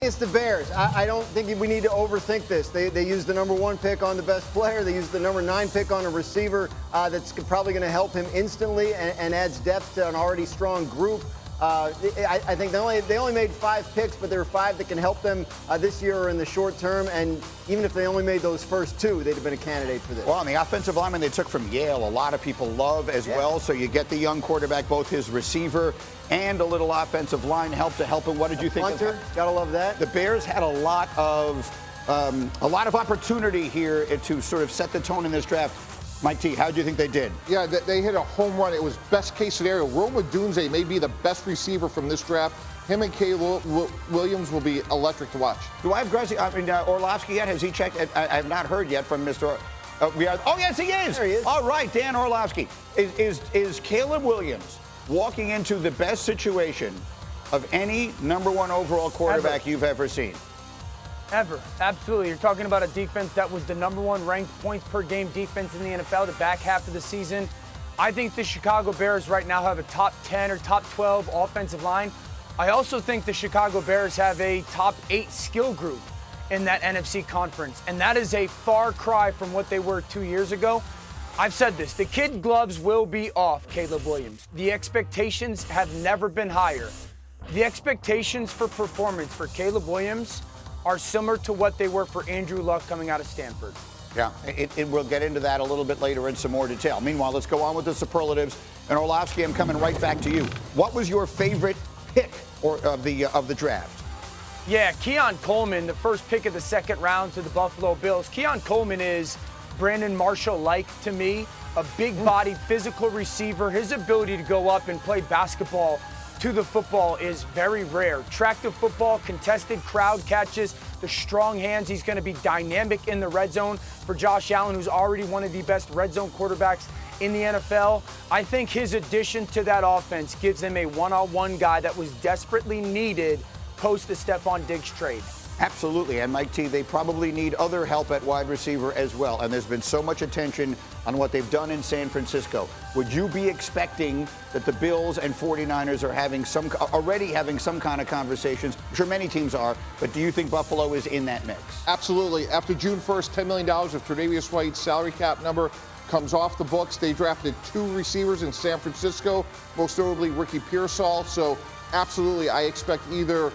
It's the Bears. I don't think we need to overthink this. They used the number 1 pick on the best player. They used the number 9 pick on a receiver that's probably going to help him instantly and adds depth to an already strong group. I think they only made 5 picks, but there are 5 that can help them this year or in the short term. And even if they only made those first 2, they'd have been a candidate for this. Well, on the offensive lineman they took from Yale, a lot of people love as well. So you get the young quarterback, both his receiver and a little offensive line help to help him. What did you think? Hunter, gotta love that. The Bears had a lot of opportunity here to sort of set the tone in this draft. Mike T, how do you think they did? Yeah, they hit a home run. It was best case scenario. Rome Odunze may be the best receiver from this draft. Him and Caleb Williams will be electric to watch. Do I have Orlovsky yet? Has he checked? I have not heard yet from Mr. Oh, yes, he is. There he is. All right, Dan Orlovsky. Is Caleb Williams walking into the best situation of any number 1 overall quarterback you've ever seen? Ever. Absolutely. You're talking about a defense that was the number 1 ranked points per game defense in the NFL the back half of the season. I think the Chicago Bears right now have a top 10 or top 12 offensive line. I also think the Chicago Bears have a top 8 skill group in that NFC conference, and that is a far cry from what they were 2 years ago. I've said this, the kid gloves will be off Caleb Williams. The expectations have never been higher. The expectations for performance for Caleb Williams are similar to what they were for Andrew Luck coming out of Stanford. Yeah, we'll get into that a little bit later in some more detail. Meanwhile, let's go on with the superlatives. And Orlovsky, I'm coming right back to you. What was your favorite pick of the draft? Yeah, Keon Coleman, the first pick of the 2nd round to the Buffalo Bills. Keon Coleman is Brandon Marshall-like to me, a big-bodied physical receiver. His ability to go up and play basketball to the football is very rare. Track to football, contested crowd catches, the strong hands. He's going to be dynamic in the red zone for Josh Allen, who's already one of the best red zone quarterbacks in the NFL. I think his addition to that offense gives them a one-on-one guy that was desperately needed post the Stephon Diggs trade. Absolutely, and Mike T, they probably need other help at wide receiver as well, and there's been so much attention on what they've done in San Francisco. Would you be expecting that the Bills and 49ers are already having some kind of conversations? I'm sure many teams are, but do you think Buffalo is in that mix? Absolutely. After June 1st, $10 million of Tre'Davious White's salary cap number comes off the books. They drafted 2 receivers in San Francisco, most notably Ricky Pearsall. So absolutely, I expect either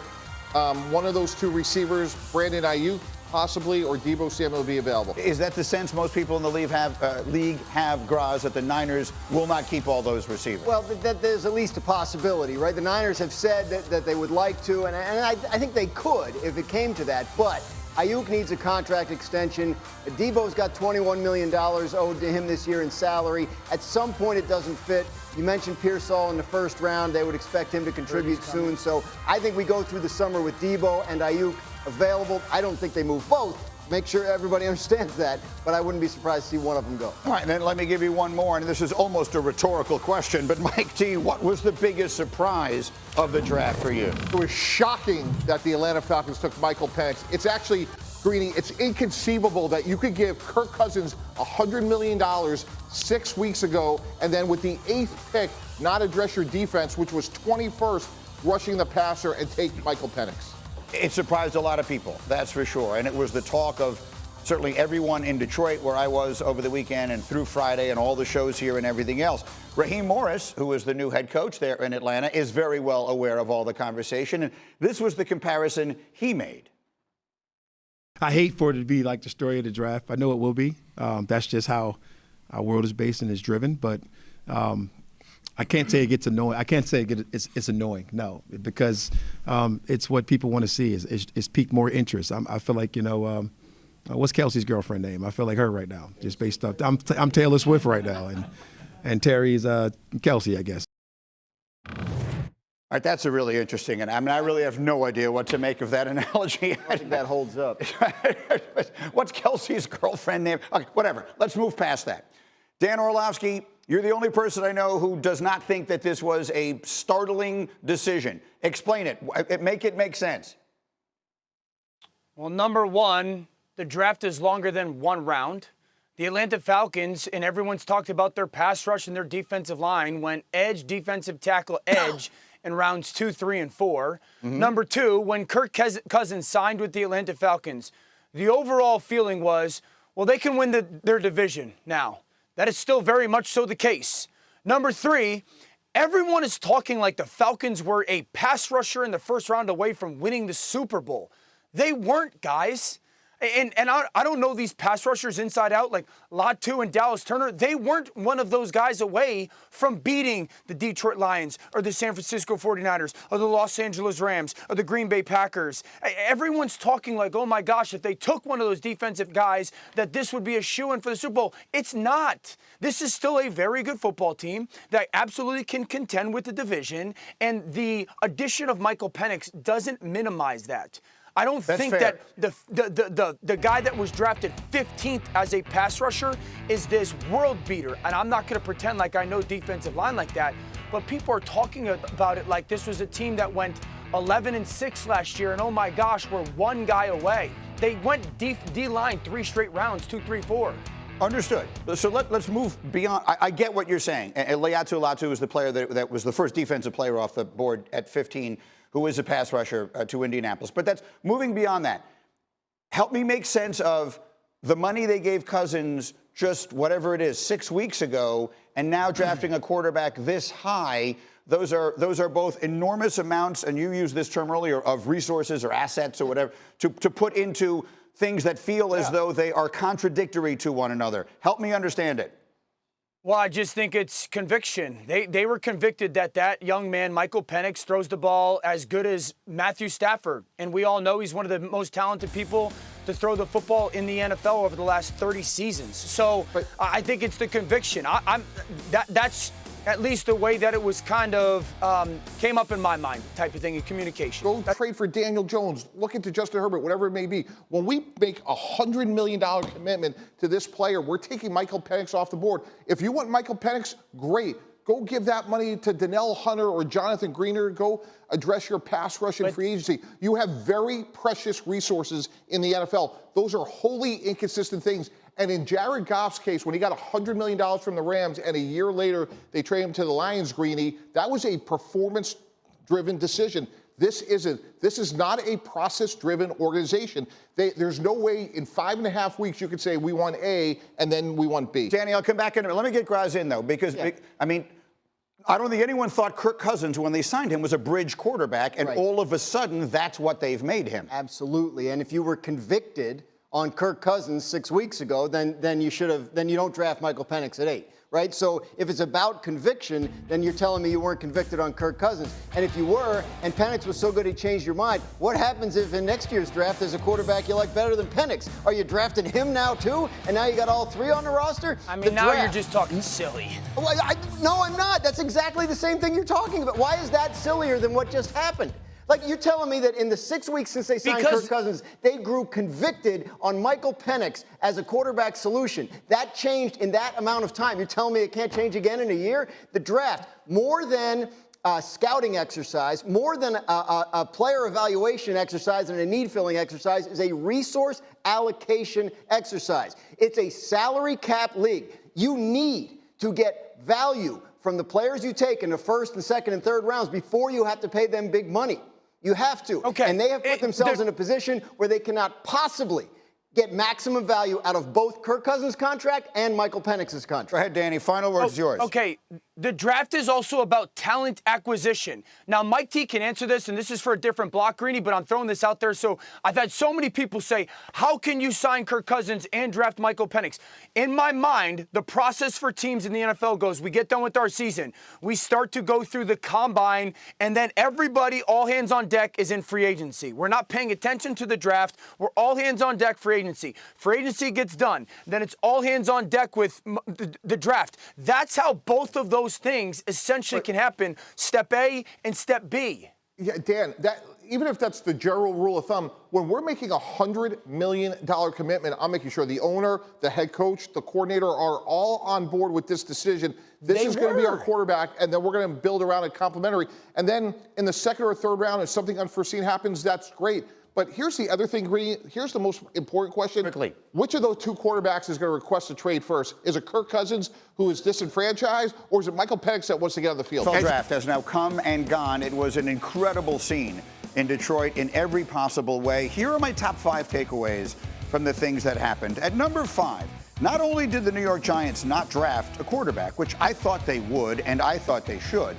one of those 2 receivers, Brandon Ayuk, possibly, or Deebo Samuel will be available. Is that the sense most people in the league have, Graz, that the Niners will not keep all those receivers? Well, that there's at least a possibility, right? The Niners have said that they would like to, and I think they could if it came to that. But Ayuk needs a contract extension. Deebo's got $21 million owed to him this year in salary. At some point, it doesn't fit. You mentioned Pearsall in the 1st round. They would expect him to contribute soon. So I think we go through the summer with Deebo and Ayuk available. I don't think they move both. Make sure everybody understands that, but I wouldn't be surprised to see one of them go. All right, and then let me give you one more, and this is almost a rhetorical question, but Mike T, what was the biggest surprise of the draft for you? It was shocking that the Atlanta Falcons took Michael Penix. It's actually, Greeny, it's inconceivable that you could give Kirk Cousins $100 million 6 weeks ago, and then with the 8th pick, not address your defense, which was 21st, rushing the passer, and take Michael Penix. It surprised a lot of people, that's for sure. And it was the talk of certainly everyone in Detroit, where I was over the weekend and through Friday and all the shows here and everything else. Raheem Morris, who is the new head coach there in Atlanta, is very well aware of all the conversation. And this was the comparison he made. I hate for it to be like the story of the draft. I know it will be. That's just how our world is based and is driven. But I can't say it gets annoying. I can't say it's annoying, no, because it's what people want to see is pique more interest. I feel like, what's Kelsey's girlfriend name? I feel like her right now, just based off. I'm Taylor Swift right now, and Terry's Kelsey, I guess. All right, that's a really interesting, and I really have no idea what to make of that analogy. I think that holds up. What's Kelsey's girlfriend name? Okay, whatever. Let's move past that. Dan Orlovsky, you're the only person I know who does not think that this was a startling decision. Explain it. Make it make sense. Well, number one, the draft is longer than 1 round. The Atlanta Falcons, and everyone's talked about their pass rush and their defensive line, went edge, defensive tackle, edge in rounds 2, 3, and 4. Number 2, when Kirk Cousins signed with the Atlanta Falcons, the overall feeling was, well, they can win their division now. That is still very much so the case. Number 3, everyone is talking like the Falcons were a pass rusher in the first round away from winning the Super Bowl. They weren't, guys. And I don't know these pass rushers inside out, like Latu and Dallas Turner. They weren't one of those guys away from beating the Detroit Lions or the San Francisco 49ers or the Los Angeles Rams or the Green Bay Packers. Everyone's talking like, oh my gosh, if they took one of those defensive guys, that this would be a shoo-in for the Super Bowl. It's not. This is still a very good football team that absolutely can contend with the division, and the addition of Michael Penix doesn't minimize that. I don't think fair. that the guy that was drafted 15th as a pass rusher is this world beater. And I'm not going to pretend like I know defensive line like that, but people are talking about it like this was a team that went 11-6 last year, and oh my gosh, we're one guy away. They went D-line 3 straight rounds, 2, 3, 4. Understood. So let's move beyond. I get what you're saying. And Latu was the player that was the first defensive player off the board at 15 who is a pass rusher to Indianapolis. But that's moving beyond that. Help me make sense of the money they gave Cousins just whatever it is 6 weeks ago, and now drafting a quarterback this high. Those are both enormous amounts, and you used this term earlier, of resources or assets or whatever to put into things that feel as though they are contradictory to one another. Help me understand it. Well, I just think it's conviction. They were convicted that young man, Michael Penix, throws the ball as good as Matthew Stafford. And we all know he's one of the most talented people to throw the football in the NFL over the last 30 seasons. So I think it's the conviction. That's at least the way that it was kind of came up in my mind, type of thing in communication. Go trade for Daniel Jones. Look into Justin Herbert, whatever it may be. When we make a $100 million commitment to this player, we're taking Michael Penix off the board. If you want Michael Penix, great. Go give that money to Donnell Hunter or Jonathan Greener. Go address your pass rush and free agency. You have very precious resources in the NFL. Those are wholly inconsistent things. And in Jared Goff's case, when he got $100 million from the Rams and a year later they trade him to the Lions, Greeny, that was a performance-driven decision. This isn't. This is not a process-driven organization. There's no way in 5.5 weeks you could say we want A and then we want B. Danny, I'll come back in a minute. Let me get Graz in, though, because, I mean, I don't think anyone thought Kirk Cousins, when they signed him, was a bridge quarterback, and all of a sudden that's what they've made him. Absolutely. And if you were convicted on Kirk Cousins 6 weeks ago, then you don't draft Michael Penix at 8, right? So if it's about conviction, then you're telling me you weren't convicted on Kirk Cousins. And if you were, and Penix was so good he changed your mind, what happens if in next year's draft there's a quarterback you like better than Penix? Are you drafting him now too? And now you got all 3 on the roster? I mean, now you're just talking silly. Well, no, I'm not. That's exactly the same thing you're talking about. Why is that sillier than what just happened? Like, you're telling me that in the 6 weeks since they signed Kirk Cousins, they grew convicted on Michael Penix as a quarterback solution. That changed in that amount of time. You're telling me it can't change again in a year? The draft, more than a scouting exercise, more than a player evaluation exercise and a need-filling exercise, is a resource allocation exercise. It's a salary cap league. You need to get value from the players you take in the first and second and third rounds before you have to pay them big money. You have to. Okay. And they have put themselves in a position where they cannot possibly get maximum value out of both Kirk Cousins' contract and Michael Penix's contract. Go ahead, Danny. Final word's yours. Okay. The draft is also about talent acquisition. Now, Mike T can answer this, and this is for a different block, Greeny, but I'm throwing this out there. So I've had so many people say, how can you sign Kirk Cousins and draft Michael Penix? In my mind, the process for teams in the NFL goes, we get done with our season. We start to go through the combine, and then everybody, all hands on deck, is in free agency. We're not paying attention to the draft. We're all hands on deck free agency. Free agency gets done. Then it's all hands on deck with the draft. That's how both of those things essentially can happen, step A and step B. Yeah, Dan, even if that's the general rule of thumb, when we're making a $100 million commitment, I'm making sure the owner, the head coach, the coordinator are all on board with this decision. This is going to be our quarterback, and then we're going to build around it complementary. And then in the second or third round, if something unforeseen happens, that's great. But here's the other thing, Greeny. Here's the most important question. Quickly. Which of those two quarterbacks is going to request a trade first? Is it Kirk Cousins, who is disenfranchised, or is it Michael Penix that wants to get on the field? The draft has now come and gone. It was an incredible scene in Detroit in every possible way. Here are my top 5 takeaways from the things that happened. At number 5, not only did the New York Giants not draft a quarterback, which I thought they would and I thought they should,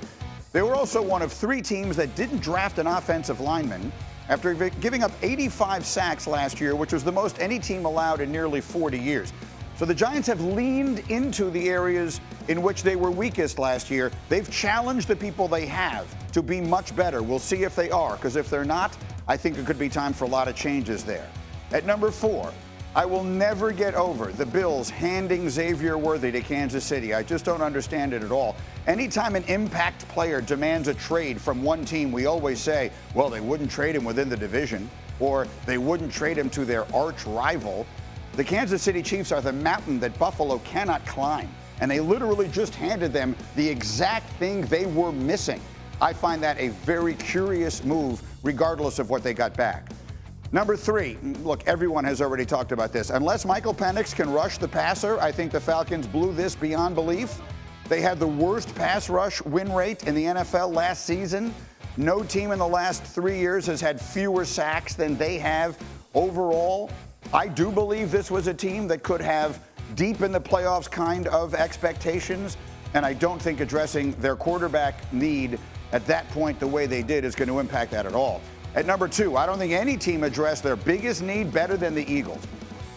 they were also one of 3 teams that didn't draft an offensive lineman after giving up 85 sacks last year, which was the most any team allowed in nearly 40 years. So the Giants have leaned into the areas in which they were weakest last year. They've challenged the people they have to be much better. We'll see if they are, because if they're not, I think it could be time for a lot of changes there. At number 4, I will never get over the Bills handing Xavier Worthy to Kansas City. I just don't understand it at all. Anytime an impact player demands a trade from one team, we always say, well, they wouldn't trade him within the division, or they wouldn't trade him to their arch rival. The Kansas City Chiefs are the mountain that Buffalo cannot climb, and they literally just handed them the exact thing they were missing. I find that a very curious move, regardless of what they got back. Number 3, look, everyone has already talked about this. Unless Michael Penix can rush the passer, I think the Falcons blew this beyond belief. They had the worst pass rush win rate in the NFL last season. No team in the last 3 years has had fewer sacks than they have overall. I do believe this was a team that could have deep in the playoffs kind of expectations, and I don't think addressing their quarterback need at that point the way they did is going to impact that at all. At number 2, I don't think any team addressed their biggest need better than the Eagles.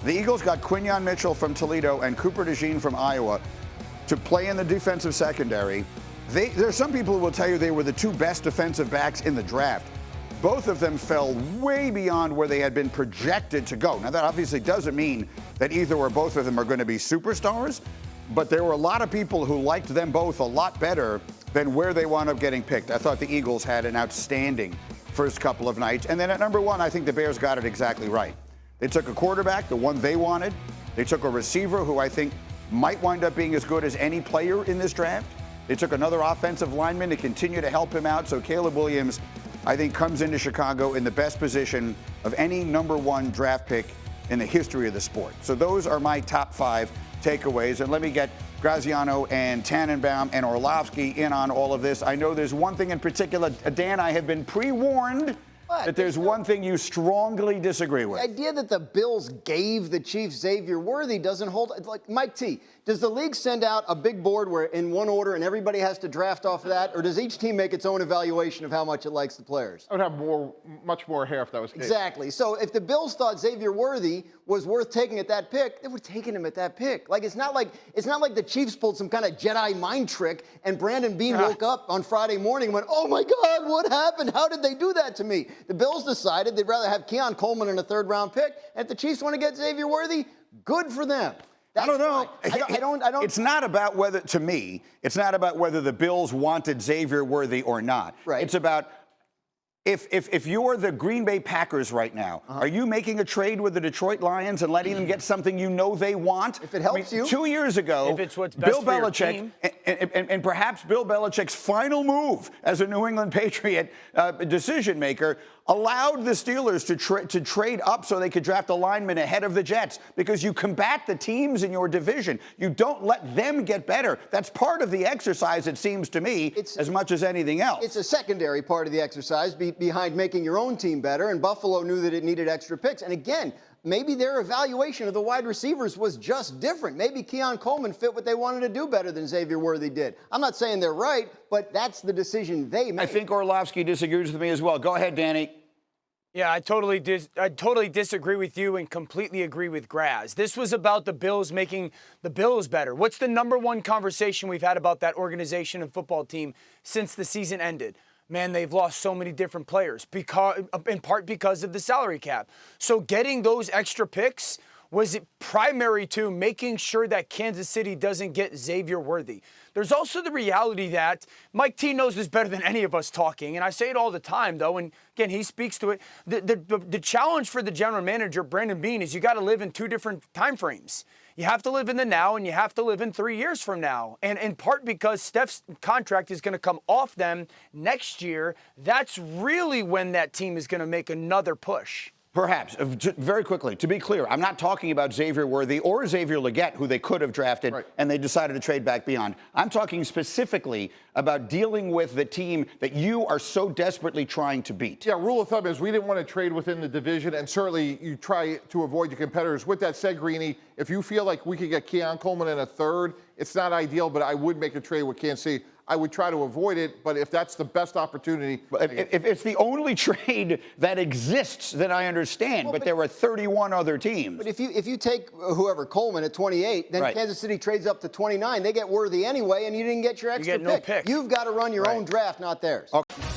The Eagles got Quinyon Mitchell from Toledo and Cooper DeJean from Iowa to play in the defensive secondary. There are some people who will tell you they were the 2 best defensive backs in the draft. Both of them fell way beyond where they had been projected to go. Now, that obviously doesn't mean that either or both of them are going to be superstars, but there were a lot of people who liked them both a lot better than where they wound up getting picked. I thought the Eagles had an outstanding first couple of nights. And then at number 1, I think the Bears got it exactly right. They took a quarterback, the one they wanted. They took a receiver who I think might wind up being as good as any player in this draft. They took another offensive lineman to continue to help him out. So Caleb Williams, I think, comes into Chicago in the best position of any number 1 draft pick in the history of the sport. So those are my top 5 takeaways. And let me get Graziano and Tannenbaum and Orlovsky in on all of this. I know there's one thing in particular, Dan, I have been pre-warned that there's one thing you strongly disagree with. The idea that the Bills gave the Chiefs Xavier Worthy doesn't hold. It's like, Mike T, does the league send out a big board where in one order and everybody has to draft off of that? Or does each team make its own evaluation of how much it likes the players? I would have much more hair if that was the case. Exactly. So if the Bills thought Xavier Worthy was worth taking at that pick, they would have taken him at that pick. Like it's not like the Chiefs pulled some kind of Jedi mind trick and Brandon Beane woke up on Friday morning and went, "Oh my God, what happened? How did they do that to me?" The Bills decided they'd rather have Keon Coleman in a 3rd-round pick. And if the Chiefs want to get Xavier Worthy, good for them. I don't know. I don't. It's not about whether, to me, it's not about whether the Bills wanted Xavier Worthy or not. Right. It's about if you're the Green Bay Packers right now, are you making a trade with the Detroit Lions and letting them get something you know they want? If it helps you. 2 years ago, If it's what's best Bill for your Belichick, team. and perhaps Bill Belichick's final move as a New England Patriot decision maker, allowed the Steelers to trade up so they could draft a lineman ahead of the Jets, because you combat the teams in your division. You don't let them get better. That's part of the exercise, it seems to me, as much as anything else. It's a secondary part of the exercise behind making your own team better, and Buffalo knew that it needed extra picks. And again, maybe their evaluation of the wide receivers was just different. Maybe Keon Coleman fit what they wanted to do better than Xavier Worthy did. I'm not saying they're right, but that's the decision they made. I think Orlovsky disagrees with me as well. Go ahead, Danny. Yeah, I totally disagree with you and completely agree with Graz. This was about the Bills making the Bills better. What's the number 1 conversation we've had about that organization and football team since the season ended? Man, they've lost so many different players, in part because of the salary cap. So getting those extra picks was it primary to making sure that Kansas City doesn't get Xavier Worthy. There's also the reality that Mike T knows this better than any of us talking, and I say it all the time, though, and again, he speaks to it. The challenge for the general manager, Brandon Beane, is you got to live in two different time frames. You have to live in the now, and you have to live in 3 years from now. And in part because Steph's contract is going to come off them next year, that's really when that team is going to make another push. Perhaps. Very quickly, to be clear, I'm not talking about Xavier Worthy or Xavier Legette, who they could have drafted, and they decided to trade back beyond. I'm talking specifically about dealing with the team that you are so desperately trying to beat. Yeah, rule of thumb is we didn't want to trade within the division, and certainly you try to avoid your competitors. With that said, Greeny, if you feel like we could get Keon Coleman in a third, it's not ideal, but I would make a trade with Kansas City. I would try to avoid it, but if that's the best opportunity. If it's the only trade that exists, then I understand, but there were 31 other teams. But if you take whoever, Coleman at 28, then Kansas City trades up to 29. They get Worthy anyway, and you didn't get your extra pick. You've got to run your own draft, not theirs. Okay.